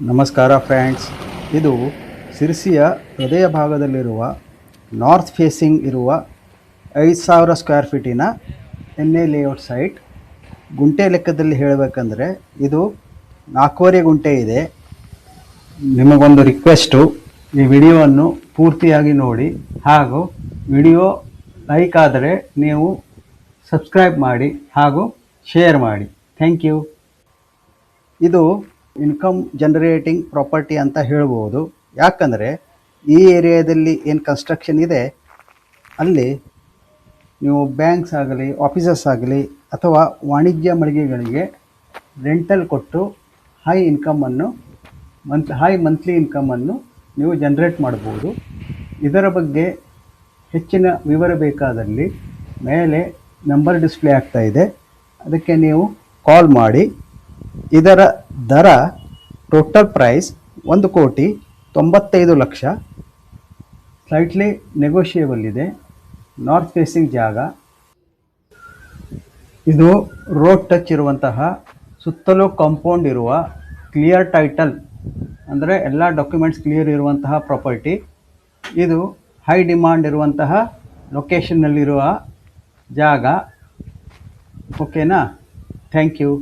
ನಮಸ್ಕಾರ ಫ್ರೆಂಡ್ಸ್, ಇದು ಸಿರ್ಸಿಯ ಹೃದಯ ಭಾಗದಲ್ಲಿರುವ ನಾರ್ತ್ ಫೇಸಿಂಗ್ ಇರುವ 5,000 ಸ್ಕ್ವೇರ್ ಫೀಟಿನ ಎನ್ ಎ ಲೇಔಟ್ ಸೈಟ್. ಗುಂಟೆ ಲೆಕ್ಕದಲ್ಲಿ ಹೇಳಬೇಕಂದ್ರೆ ಇದು 4.5 ಗುಂಟೆ ಇದೆ. ನಿಮಗೊಂದು ರಿಕ್ವೆಸ್ಟು, ಈ ವಿಡಿಯೋವನ್ನು ಪೂರ್ತಿಯಾಗಿ ನೋಡಿ ಹಾಗೂ ವಿಡಿಯೋ ಲೈಕ್ ಆದರೆ ನೀವು ಸಬ್ಸ್ಕ್ರೈಬ್ ಮಾಡಿ ಹಾಗೂ ಶೇರ್ ಮಾಡಿ. Thank you. ಇದು ಇನ್ಕಮ್ ಜನರೇಟಿಂಗ್ ಪ್ರಾಪರ್ಟಿ ಅಂತ ಹೇಳ್ಬೋದು. ಯಾಕಂದರೆ ಈ ಏರಿಯಾದಲ್ಲಿ ಏನು ಕನ್ಸ್ಟ್ರಕ್ಷನ್ ಇದೆ ಅಲ್ಲಿ ನೀವು ಬ್ಯಾಂಕ್ಸ್ ಆಗಲಿ, ಆಫೀಸಸ್ ಆಗಲಿ ಅಥವಾ ವಾಣಿಜ್ಯ ಮಳಿಗೆಗಳಿಗೆ ರೆಂಟಲ್ ಕೊಟ್ಟು ಹೈ ಮಂತ್ಲಿ ಇನ್ಕಮನ್ನು ನೀವು ಜನರೇಟ್ ಮಾಡ್ಬೋದು. ಇದರ ಬಗ್ಗೆ ಹೆಚ್ಚಿನ ವಿವರ ಬೇಕಾದಲ್ಲಿ ಮೇಲೆ ನಂಬರ್ ಡಿಸ್ಪ್ಲೇ ಆಗ್ತಾ ಇದೆ, ಅದಕ್ಕೆ ನೀವು ಕಾಲ್ ಮಾಡಿ. ಇದರ ದರ ಟೋಟಲ್ ಪ್ರೈಸ್ 1,95,00,000. ಸ್ಲೈಟ್ಲಿ ನೆಗೋಷಿಯೇಬಲ್ ಇದೆ. ನಾರ್ತ್ ಫೇಸಿಂಗ್ ಜಾಗ ಇದು. ರೋಡ್ ಟಚ್ ಇರುವಂತಹ, ಸುತ್ತಲೂ ಕಾಂಪೌಂಡ್ ಇರುವ, ಕ್ಲಿಯರ್ ಟೈಟಲ್ ಅಂದರೆ ಎಲ್ಲ ಡಾಕ್ಯುಮೆಂಟ್ಸ್ ಕ್ಲಿಯರ್ ಇರುವಂತಹ ಪ್ರಾಪರ್ಟಿ ಇದು. ಹೈ ಡಿಮಾಂಡ್ ಇರುವಂತಹ ಲೊಕೇಶನ್ನಲ್ಲಿರುವ ಜಾಗ. ಓಕೆನಾ? Thank you.